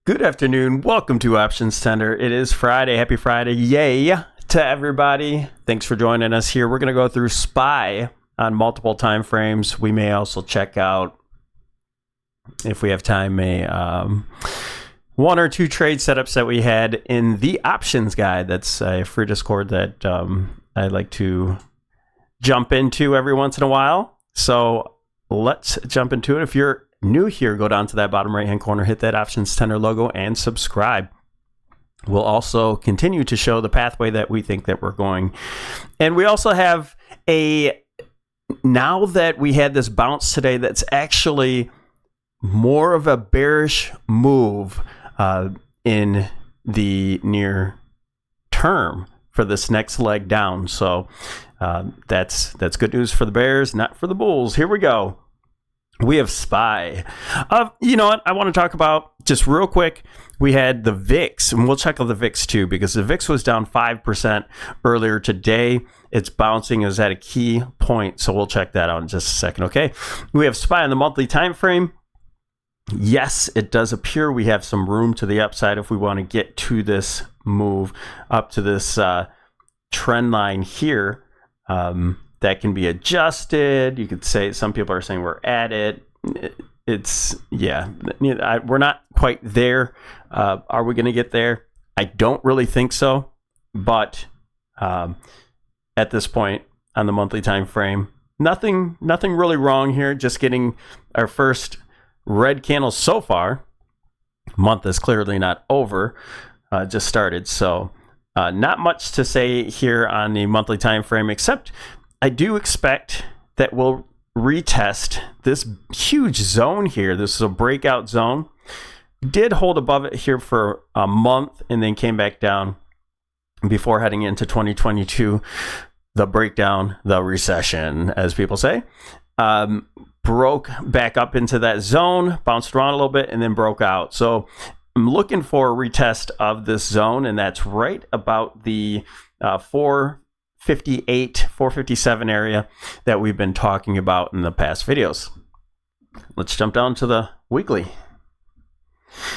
Good afternoon. Welcome to Options Tender. It is Friday. Happy Friday. Yay to everybody. Thanks for joining us here. We're going to go through SPY on multiple time frames. We may also check out, if we have time, one or two trade setups that we had in the options guide. That's a free Discord that I like to jump into every once in a while. So let's jump into it. If you're new here, go down to that bottom right hand corner, hit that Options Tender logo and subscribe. We'll also continue to show the pathway that we think that we're going. And we also have now that we had this bounce today, that's actually more of a bearish move in the near term for this next leg down. So that's good news for the bears, not for the bulls. Here we go. We have SPY. You know what I want to talk about just real quick? We had the VIX, and we'll check out the VIX too, because the VIX was down 5% earlier today. It's bouncing. It was at a key point, so we'll check that out in just a second, okay? We have SPY on the monthly time frame. Yes, it does appear we have some room to the upside if we want to get to this move up to this trend line here. That can be adjusted. You could say, some people are saying we're at it. We're not quite there. Are we going to get there? I don't really think so. But at this point on the monthly time frame, nothing really wrong here. Just getting our first red candle so far. Month is clearly not over. Just started. So not much to say here on the monthly time frame, except I do expect that we'll retest this huge zone here. This is a breakout zone. Did hold above it here for a month and then came back down before heading into 2022. The breakdown, the recession, as people say. Broke back up into that zone, bounced around a little bit, and then broke out. So I'm looking for a retest of this zone, and that's right about the 458, 457 area that we've been talking about in the past videos. Let's jump down to the weekly.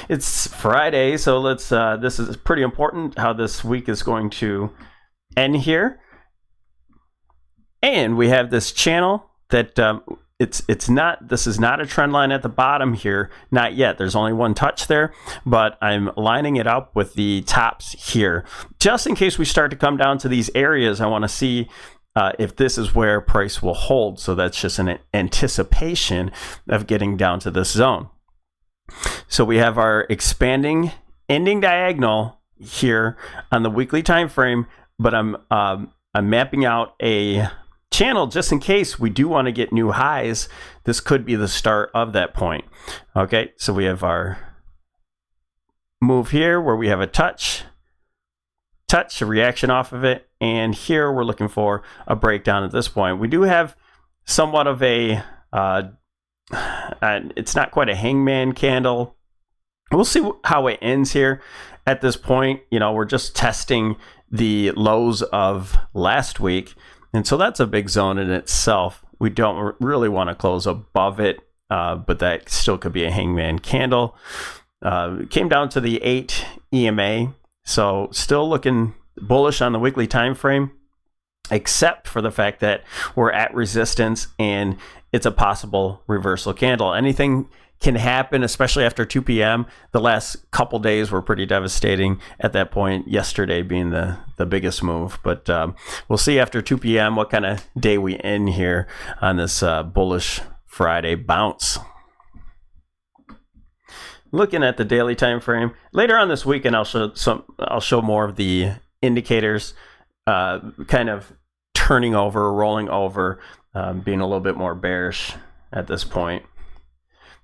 It's Friday, so let's. This is pretty important how this week is going to end here. And we have this channel that it's not. This is not a trend line at the bottom here, not yet. There's only one touch there, but I'm lining it up with the tops here, just in case we start to come down to these areas. I want to see if this is where price will hold. So that's just an anticipation of getting down to this zone. So we have our expanding ending diagonal here on the weekly time frame, but I'm mapping out a channel just in case we do want to get new highs. This could be the start of that point. Okay, so we have our move here where we have a touch, a reaction off of it, and here we're looking for a breakdown at this point. We do have somewhat of a it's not quite a hangman candle. We'll see how it ends here. At this point, you know, we're just testing the lows of last week. And so that's a big zone in itself. We don't really want to close above it, but that still could be a hangman candle. Came down to the 8 EMA, so still looking bullish on the weekly time frame, except for the fact that we're at resistance and it's a possible reversal candle. Anything can happen, especially after 2 p.m. The last couple days were pretty devastating at that point, yesterday being the biggest move. But we'll see after 2 p.m. what kind of day we end here on this bullish Friday bounce. Looking at the daily time frame, later on this weekend, I'll show more of the indicators kind of turning over, rolling over, being a little bit more bearish at this point.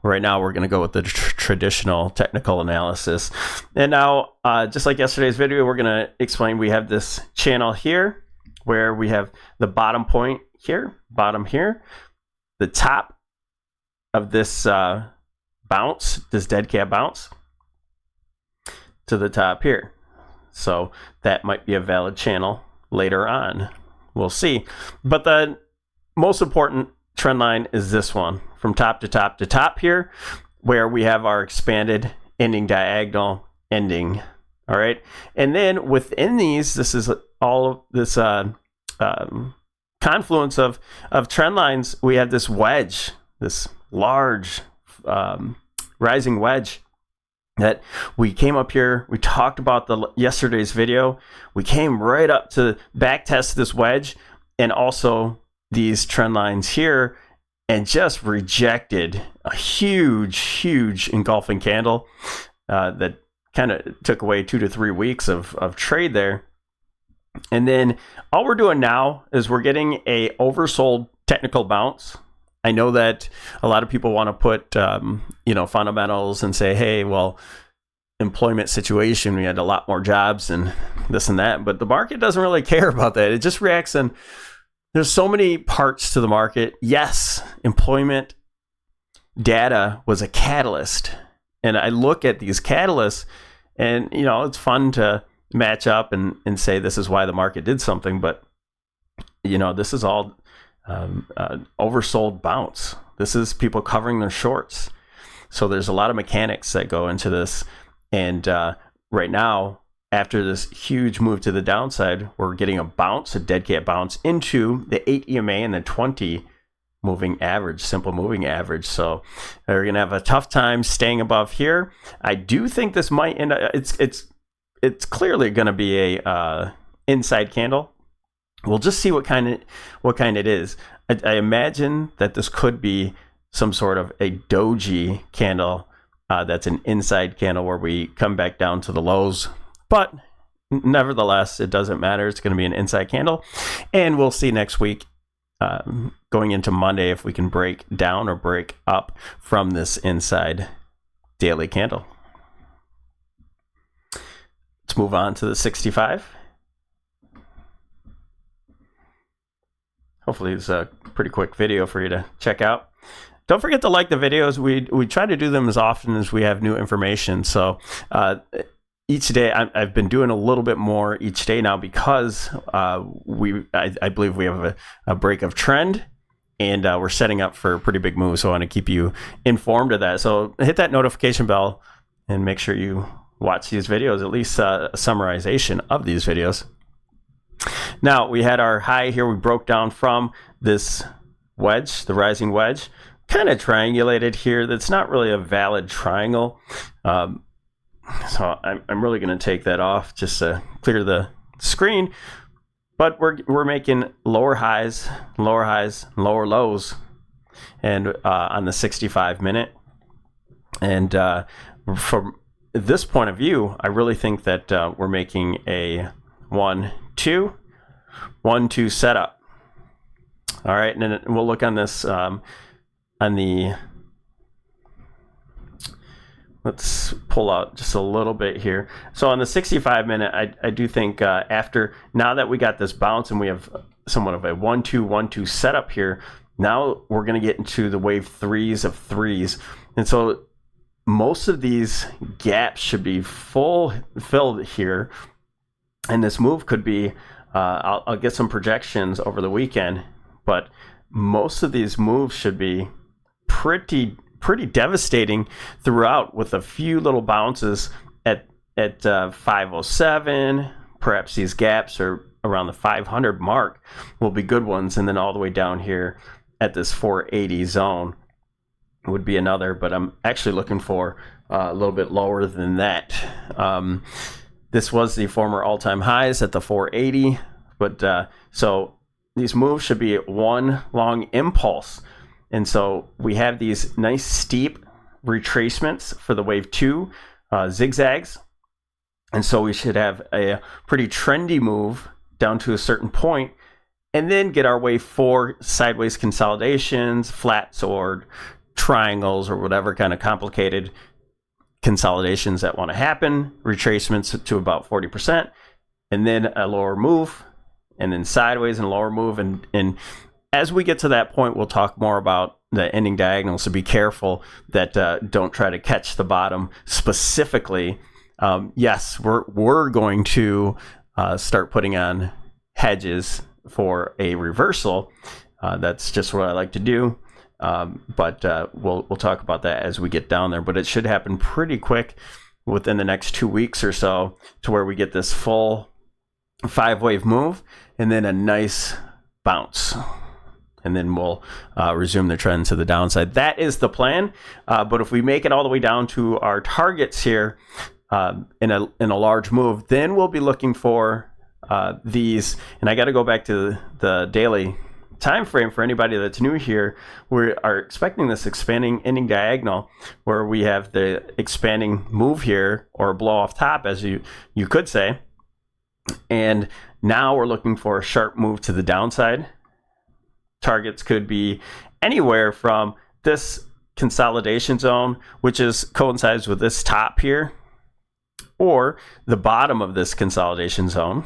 Right now, we're going to go with the traditional technical analysis. And now, just like yesterday's video, we're going to explain we have this channel here where we have the bottom point here, bottom here, the top of this bounce, this dead cat bounce, to the top here. So that might be a valid channel later on. We'll see. But the most important trend line is this one, from top to top to top here, where we have our expanded ending diagonal, ending. All right. And then within these, this is all of this confluence of trend lines. We have this wedge, this large rising wedge that we came up here. We talked about yesterday's video. We came right up to back test this wedge and also these trend lines here and just rejected a huge engulfing candle that kind of took away 2 to 3 weeks of trade there. And then all we're doing now is we're getting a oversold technical bounce. I know that a lot of people want to put, fundamentals and say, hey, well, employment situation, we had a lot more jobs and this and that, but the market doesn't really care about that. It just reacts, and there's so many parts to the market. Yes, employment data was a catalyst. And I look at these catalysts and, it's fun to match up and say this is why the market did something. But, this is all oversold bounce. This is people covering their shorts. So there's a lot of mechanics that go into this. And right now, after this huge move to the downside, we're getting a bounce, a dead cat bounce into the 8 EMA and the 20 moving average, simple moving average. So we're going to have a tough time staying above here. I do think this might end up, it's clearly going to be a inside candle. We'll just see what kind it is. I imagine that this could be some sort of a doji candle that's an inside candle where we come back down to the lows. But nevertheless, it doesn't matter. It's going to be an inside candle. And we'll see next week, going into Monday, if we can break down or break up from this inside daily candle. Let's move on to the 65. Hopefully it's a pretty quick video for you to check out. Don't forget to like the videos. We try to do them as often as we have new information. So each day, I've been doing a little bit more each day now because I believe we have a break of trend, and we're setting up for a pretty big move. So I want to keep you informed of that. So hit that notification bell and make sure you watch these videos, at least a summarization of these videos. Now, we had our high here. We broke down from this wedge, the rising wedge, kind of triangulated here. That's not really a valid triangle. So I'm really going to take that off just to clear the screen. But we're making lower highs, lower lows, and on the 65 minute. And from this point of view, I really think that we're making a 1-2 setup. All right, and then we'll look on this on the. Let's pull out just a little bit here. So on the 65 minute, I do think after, now that we got this bounce and we have somewhat of a 1-2 setup here, now we're going to get into the wave threes of threes. And so most of these gaps should be filled here. And this move could be, I'll get some projections over the weekend, but most of these moves should be pretty devastating throughout, with a few little bounces at 507. Perhaps these gaps are around the 500 mark will be good ones, and then all the way down here at this 480 zone would be another, but I'm actually looking for a little bit lower than that. This was the former all-time highs at the 480, but so these moves should be one long impulse. And so we have these nice steep retracements for the wave 2 zigzags. And so we should have a pretty trendy move down to a certain point, and then get our wave 4 sideways consolidations, flats or triangles or whatever kind of complicated consolidations that want to happen, retracements to about 40%, and then a lower move, and then sideways and lower move. And as we get to that point, we'll talk more about the ending diagonals, so be careful that don't try to catch the bottom specifically. Yes, we're going to start putting on hedges for a reversal. That's just what I like to do. But we'll talk about that as we get down there. But it should happen pretty quick within the next 2 weeks or so, to where we get this full 5-wave move and then a nice bounce. And then we'll resume the trend to the downside. That is the plan. But if we make it all the way down to our targets here in a large move, then we'll be looking for these. And I got to go back to the daily time frame for anybody that's new here. We are expecting this expanding ending diagonal, where we have the expanding move here, or blow off top, as you could say. And now we're looking for a sharp move to the downside. Targets could be anywhere from this consolidation zone, which coincides with this top here, or the bottom of this consolidation zone,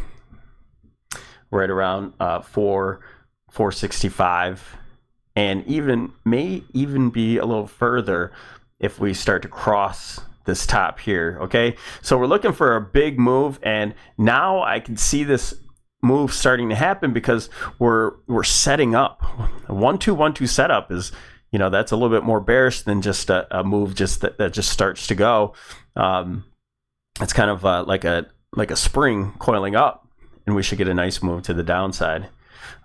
right around 465, and may even be a little further if we start to cross this top here. Okay, so we're looking for a big move, and now I can see this move starting to happen because we're setting up. A 1-2-1-2 setup is, that's a little bit more bearish than just a move that just starts to go. It's kind of like a spring coiling up, and we should get a nice move to the downside.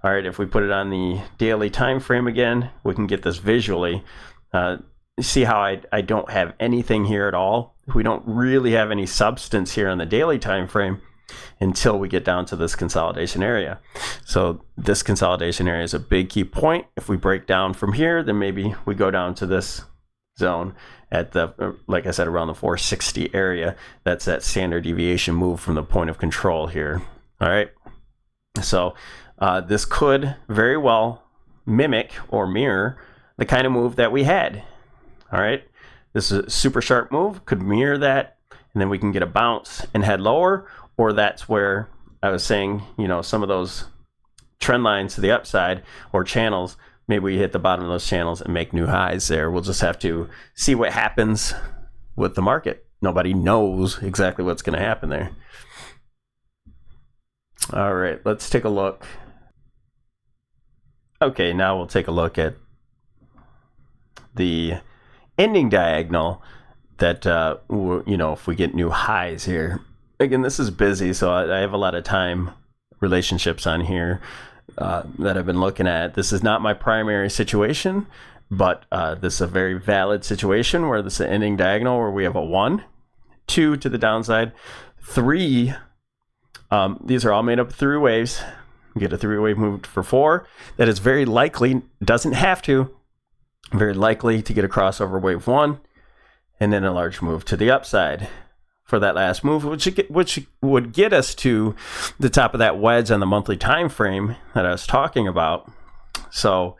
All right, if we put it on the daily time frame again, we can get this visually. See how I don't have anything here at all? We don't really have any substance here on the daily time frame until we get down to this consolidation area. So this consolidation area is a big key point. If we break down from here, then maybe we go down to this zone at like I said, around the 460 area. That's that standard deviation move from the point of control here. All right. So this could very well mimic or mirror the kind of move that we had. All right. This is a super sharp move, could mirror that, and then we can get a bounce and head lower. Or that's where I was saying, some of those trend lines to the upside or channels, maybe we hit the bottom of those channels and make new highs there. We'll just have to see what happens with the market. Nobody knows exactly what's going to happen there. All right, let's take a look. Okay, now we'll take a look at the ending diagonal that, if we get new highs here. Again, this is busy, so I have a lot of time relationships on here that I've been looking at. This is not my primary situation, but this is a very valid situation where this is an ending diagonal where we have a 1, 2 to the downside, 3. These are all made up of 3 waves. We get a 3-wave move for 4. That is very likely, doesn't have to, very likely to get a crossover wave 1, and then a large move to the upside for that last move, which would get us to the top of that wedge on the monthly time frame that I was talking about. So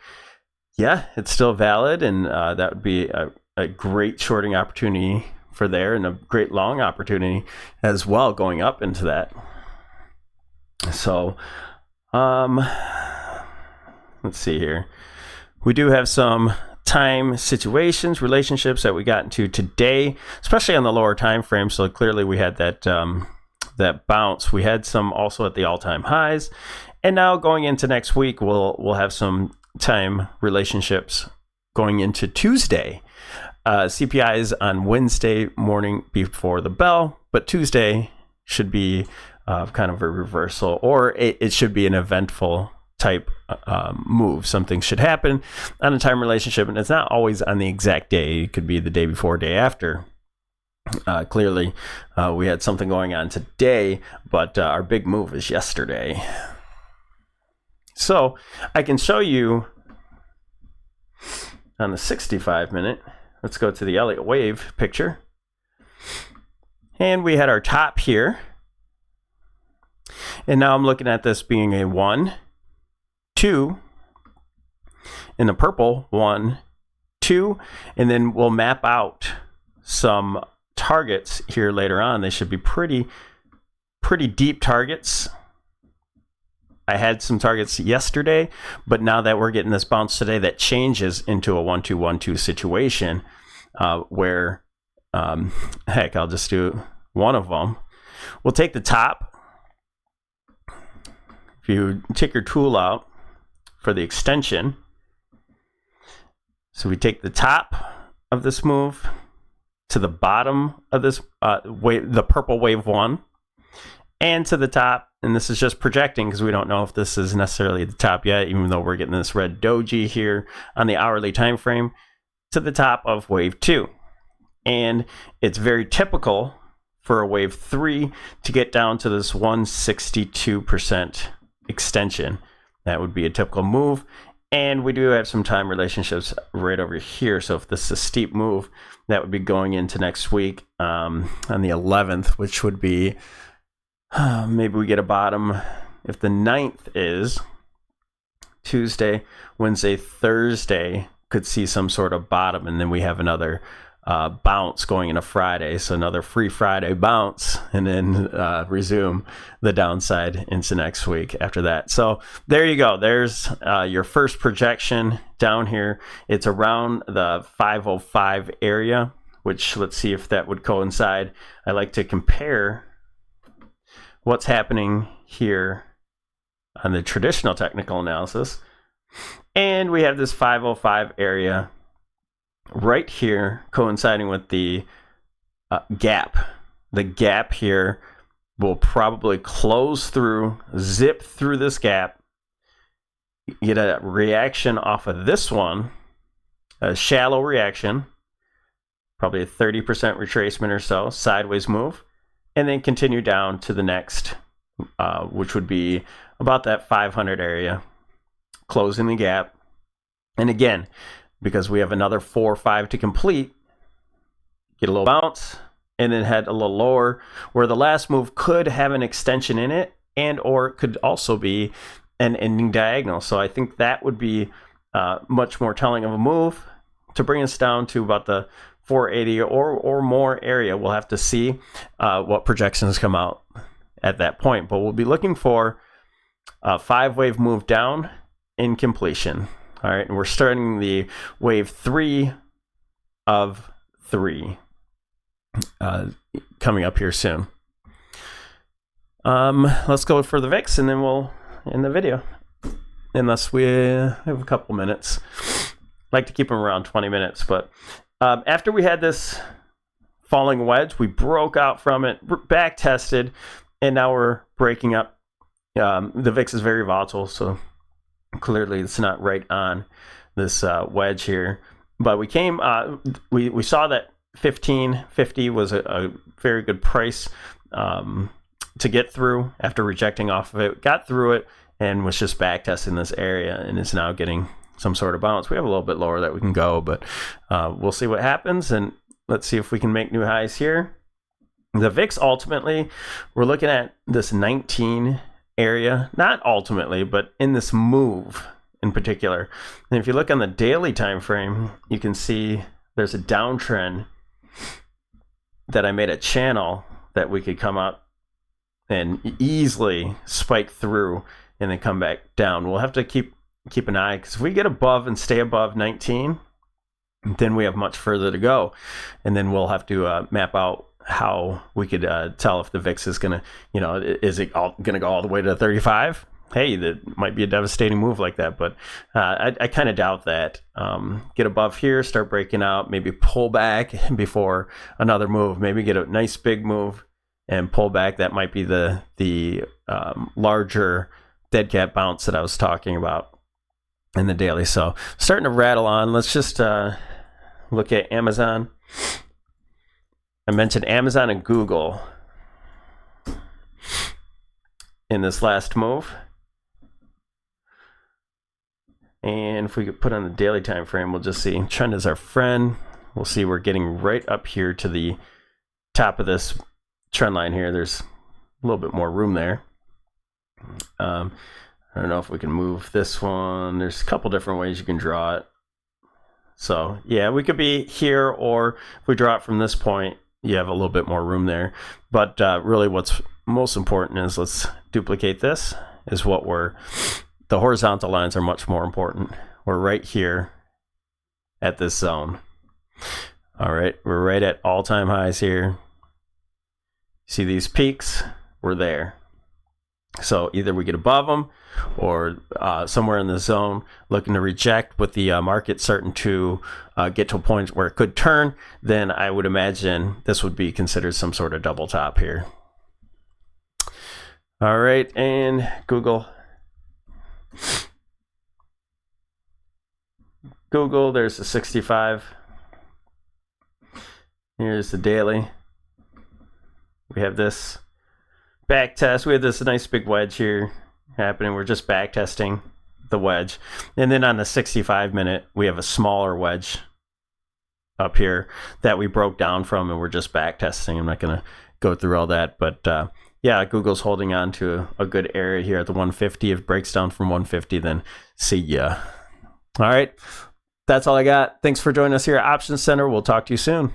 yeah, it's still valid, and that would be a great shorting opportunity for there, and a great long opportunity as well going up into that. So let's see here. We do have some time situations, relationships that we got into today, especially on the lower time frame. So clearly we had that bounce. We had some also at the all-time highs, and now going into next week, we'll have some time relationships going into Tuesday. CPI is on Wednesday morning before the bell, but Tuesday should be kind of a reversal, or it should be an eventful type move. Something should happen on a time relationship, and it's not always on the exact day. It could be the day before, day after. Clearly, we had something going on today, but our big move is yesterday. So I can show you on the 65 minute. Let's go to the Elliott wave picture. And we had our top here. And now I'm looking at this being a 1, 2, in the purple, 1, 2, and then we'll map out some targets here later on. They should be pretty deep targets. I had some targets yesterday, but now that we're getting this bounce today, that changes into a 1-2-1-2 situation where, heck, I'll just do one of them. We'll take the top. If you take your tool out for the extension, So we take the top of this move to the bottom of this wave, the purple wave 1, and to the top, and this is just projecting because we don't know if this is necessarily the top yet, even though we're getting this red doji here on the hourly time frame, to the top of wave 2. And it's very typical for a wave 3 to get down to this 162% extension. That would be a typical move. And we do have some time relationships right over here. So if this is a steep move, that would be going into next week on the 11th, which would be maybe we get a bottom. If the 9th is Tuesday, Wednesday, Thursday, could see some sort of bottom. And then we have another bounce going into Friday. So another free Friday bounce, and then resume the downside into next week after that. So there you go. There's your first projection down here. It's around the 505 area, which let's see if that would coincide. I like to compare what's happening here on the traditional technical analysis. And we have this 505 area right here coinciding with the gap. The gap here will probably close through, zip through this gap, get a reaction off of this one, a shallow reaction, probably a 30% retracement or so, sideways move, and then continue down to the next, which would be about that 500 area, closing the gap. And again, because we have another 4 or 5 to complete, get a little bounce, and then head a little lower, where the last move could have an extension in it, and or it could also be an ending diagonal. So I think that would be much more telling of a move to bring us down to about the 480 or more area. We'll have to see what projections come out at that point, but we'll be looking for a 5-wave move down in completion. All right, and we're starting the wave 3 of 3 coming up here soon. Let's go for the VIX, and then we'll end the video, unless we have a couple minutes. I like to keep them around 20 minutes, but after we had this falling wedge, we broke out from it, back tested, and now we're breaking up. The VIX is very volatile, so clearly it's not right on this wedge here. But we came, we saw that 1550 was a very good price to get through after rejecting off of it. Got through it and was just back testing this area, and is now getting some sort of bounce. We have a little bit lower that we can go, but we'll see what happens, and let's see if we can make new highs here. The VIX, ultimately, we're looking at this 19 area, not ultimately, but in this move in particular. And if you look on the daily time frame, you can see there's a downtrend that I made a channel that we could come up and easily spike through and then come back down. We'll have to keep an eye, because if we get above and stay above 19, then we have much further to go, and then we'll have to map out how we could tell if the VIX is gonna, is it gonna go all the way to 35? Hey, that might be a devastating move like that, but I kind of doubt that. Get above here, start breaking out, maybe pull back before another move, maybe get a nice big move and pull back. That might be the larger dead cat bounce that I was talking about in the daily. So starting to rattle on. Let's just look at Amazon. I mentioned Amazon and Google in this last move. And if we could put on the daily time frame, we'll just see trend is our friend. We'll see we're getting right up here to the top of this trend line here. There's a little bit more room there. I don't know if we can move this one. There's a couple different ways you can draw it. So yeah, we could be here, or if we draw it from this point, you have a little bit more room there. But really what's most important is, let's duplicate this, is what the horizontal lines are much more important. We're right here at this zone. All right, we're right at all-time highs here. See these peaks? We're there. So either we get above them or somewhere in the zone looking to reject with the market starting to get to a point where it could turn, then I would imagine this would be considered some sort of double top here. All right, and Google, there's the 65. Here's the daily. We have this back test. We have this nice big wedge here happening. We're just back testing the wedge. And then on the 65 minute, we have a smaller wedge up here that we broke down from, and we're just back testing. I'm not going to go through all that, but yeah, Google's holding on to a good area here at the 150. If it breaks down from 150, then see ya. All right. That's all I got. Thanks for joining us here at Options Center. We'll talk to you soon.